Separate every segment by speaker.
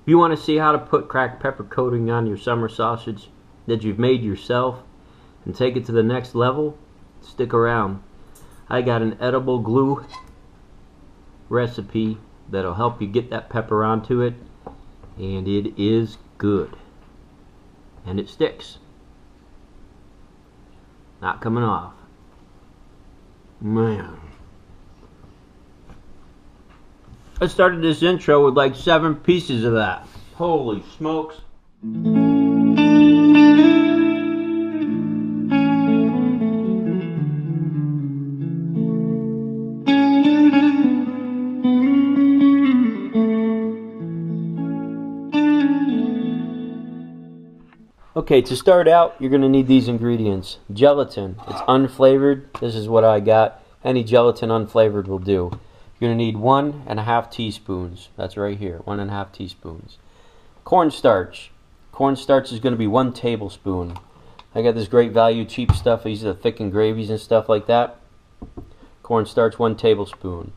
Speaker 1: If you want to see how to put cracked pepper coating on your summer sausage that you've made yourself and take it to the next level, stick around. I got an edible glue recipe that'll help you get that pepper onto it, and it is good. And it sticks. Not coming off. Man. I started this intro with like 7 pieces of that. Holy smokes. Okay, to start out, you're going to need these ingredients. Gelatin. It's unflavored. This is what I got. Any gelatin unflavored will do. You're going to need 1½ teaspoons. That's right here, 1½ teaspoons. Cornstarch. Cornstarch is going to be 1 tablespoon. I got this great value, cheap stuff. These are the thickened gravies and stuff like that. Cornstarch, 1 tablespoon.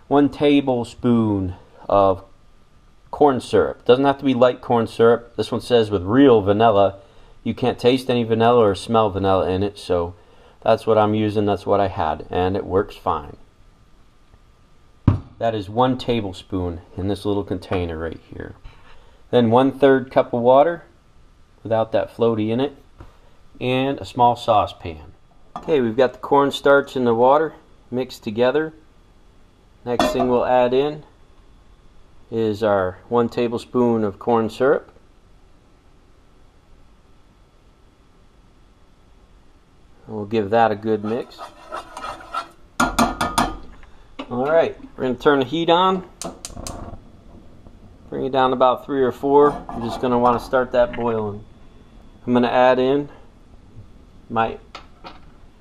Speaker 1: 1 tablespoon of corn syrup. Doesn't have to be light corn syrup. This one says with real vanilla. You can't taste any vanilla or smell vanilla in it, so that's what I'm using. That's what I had, and it works fine. That is 1 tablespoon in this little container right here. Then 1/3 cup of water without that floaty in it, and a small saucepan. Okay, we've got the cornstarch and the water mixed together. Next thing we'll add in is our 1 tablespoon of corn syrup. And we'll give that a good mix. Alright, we're going to turn the heat on. Bring it down to about 3 or 4. I'm just going to want to start that boiling. I'm going to add in my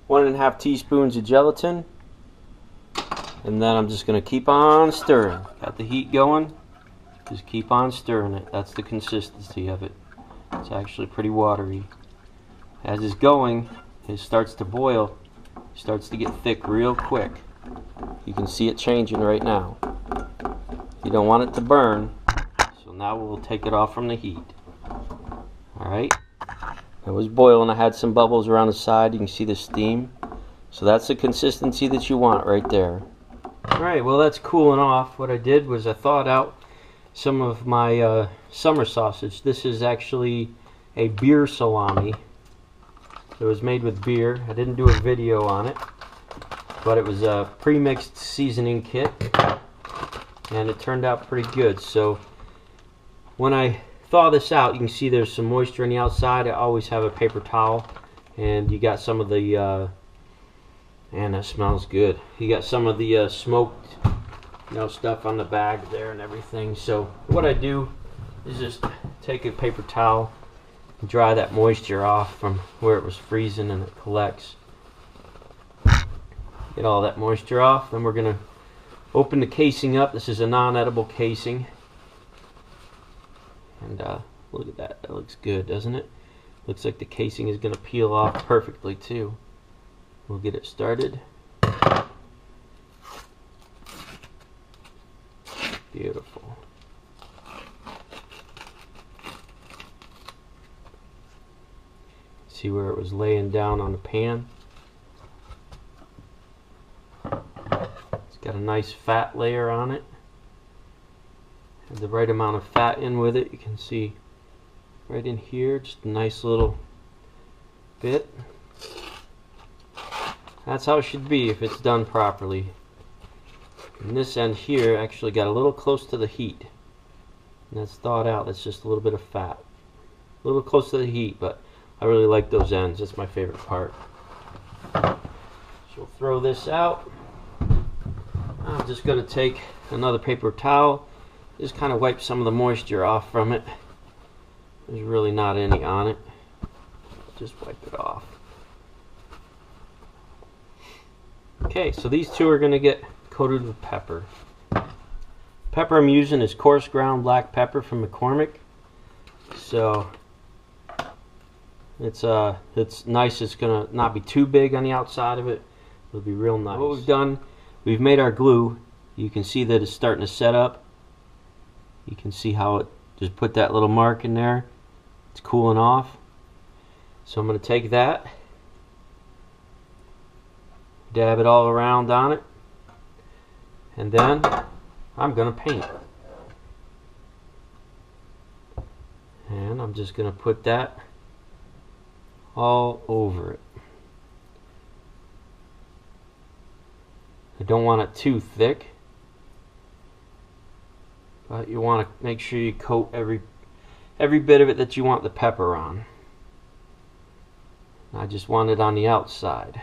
Speaker 1: 1½ teaspoons of gelatin. And then I'm just going to keep on stirring. Got the heat going. Just keep on stirring it. That's the consistency of it. It's actually pretty watery. As it's going, it starts to boil. It starts to get thick real quick. You can see it changing right now. You don't want it to burn, so now we'll take it off from the heat. Alright, it was boiling. I had some bubbles around the side. You can see the steam. So that's the consistency that you want right there. Alright, well that's cooling off. What I did was I thawed out some of my summer sausage. This is actually a beer salami. It was made with beer. I didn't do a video on it, but it was a pre-mixed seasoning kit, and it turned out pretty good. So when I thaw this out, you can see there's some moisture on the outside. I always have a paper towel, and you got some of the and that smells good. You got some of the smoked, stuff on the bag there and everything. So what I do is just take a paper towel and dry that moisture off from where it was freezing, and it collects. Get all that moisture off. Then we're going to open the casing up. This is a non-edible casing. And look at that. That looks good, doesn't it? Looks like the casing is going to peel off perfectly too. We'll get it started. Beautiful. See where it was laying down on the pan? It's got a nice fat layer on it. Had the right amount of fat in with it. You can see right in here, just a nice little bit. That's how it should be if it's done properly. And this end here actually got a little close to the heat. And that's thawed out. That's just a little bit of fat. A little close to the heat, but I really like those ends. That's my favorite part. So we'll throw this out. I'm just going to take another paper towel. Just kind of wipe some of the moisture off from it. There's really not any on it. Just wipe it off. Okay, so these two are going to get coated with pepper. Pepper I'm using is coarse ground black pepper from McCormick. So it's nice. It's going to not be too big on the outside of it. It'll be real nice. What we've done, we've made our glue. You can see that it's starting to set up. You can see how it Just put that little mark in there. It's cooling off. So I'm going to take that, dab it all around on it, and then I'm going to paint. And I'm just going to put that all over it. I don't want it too thick, but you want to make sure you coat every bit of it that you want the pepper on. I just want it on the outside.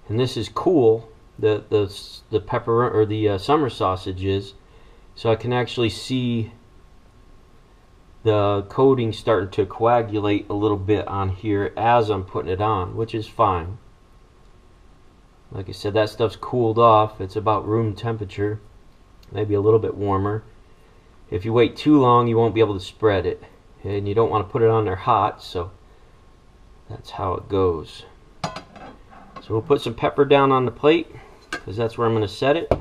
Speaker 1: And this is cool, the pepper or the summer sausages, so I can actually see the coating starting to coagulate a little bit on here as I'm putting it on, which is fine. Like I said, that stuff's cooled off. It's about room temperature, maybe a little bit warmer. If you wait too long, you won't be able to spread it, and you don't want to put it on there hot, so that's how it goes. So we'll put some pepper down on the plate, because that's where I'm going to set it.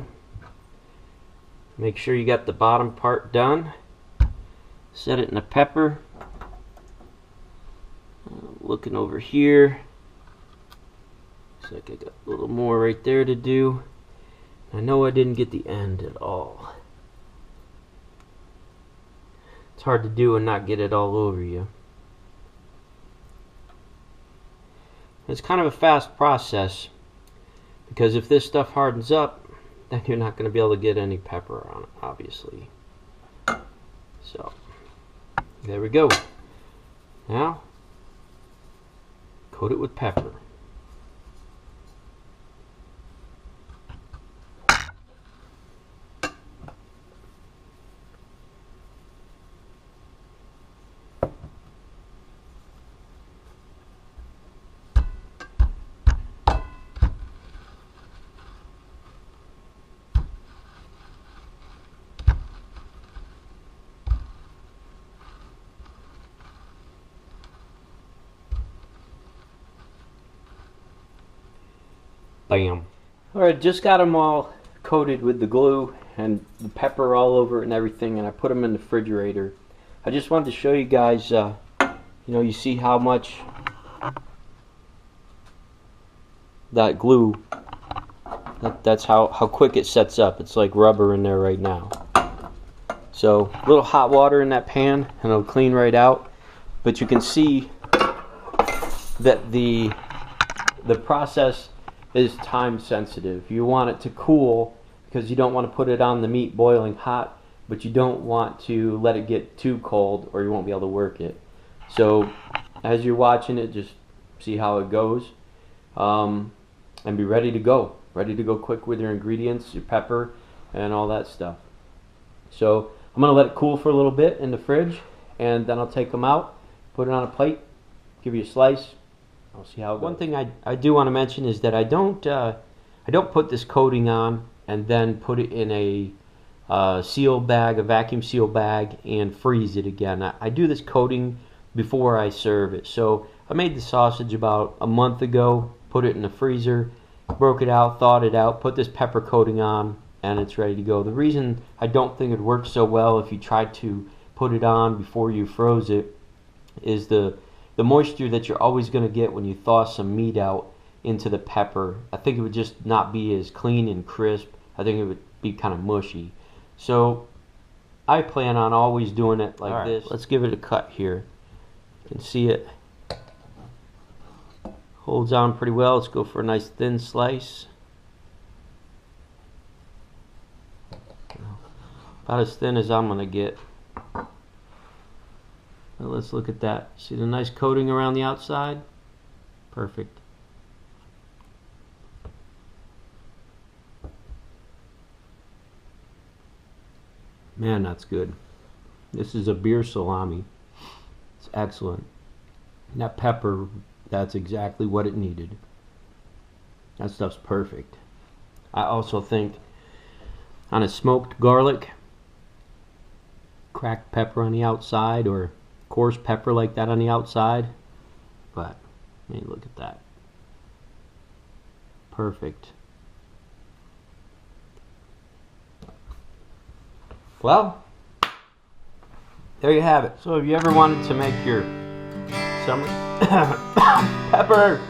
Speaker 1: Make sure you got the bottom part done. Set it in the pepper. Looking over here, looks like I got a little more right there to do. I know I didn't get the end at all. It's hard to do and not get it all over you. It's kind of a fast process, because if this stuff hardens up, then you're not going to be able to get any pepper on it, obviously. So there we go. Now coat it with pepper. Bam. Alright, just got them all coated with the glue and the pepper all over it and everything, and I put them in the refrigerator. I just wanted to show you guys, you know, you see how much that glue, that's how quick it sets up. It's like rubber in there right now. So a little hot water in that pan and it'll clean right out. But you can see that the process is time sensitive. You want it to cool because you don't want to put it on the meat boiling hot, but you don't want to let it get too cold or you won't be able to work it. So as you're watching it, just see how it goes, and be ready to go. Ready to go quick with your ingredients, your pepper, and all that stuff. So I'm going to let it cool for a little bit in the fridge, and then I'll take them out, put it on a plate, give you a slice. I'll see how it goes. One thing I do want to mention is that I don't put this coating on and then put it in a seal bag, a vacuum seal bag, and freeze it again. I do this coating before I serve it. So I made the sausage about a month ago, put it in the freezer, broke it out, thawed it out, put this pepper coating on, and it's ready to go. The reason I don't think it works so well if you try to put it on before you froze it is the moisture that you're always going to get when you thaw some meat out into the pepper. I think it would just not be as clean and crisp. I think it would be kind of mushy. So I plan on always doing it like this. Let's give it a cut here. You can see it holds on pretty well. Let's go for a nice thin slice. About as thin as I'm going to get. Now let's look at that. See the nice coating around the outside? Perfect. Man, that's good. This is a beer salami. It's excellent. And that pepper, that's exactly what it needed. That stuff's perfect. I also think on a smoked garlic, cracked pepper on the outside, or coarse pepper like that on the outside. But I mean, look at that. Perfect. Well, there you have it. So if you ever wanted to make your summer pepper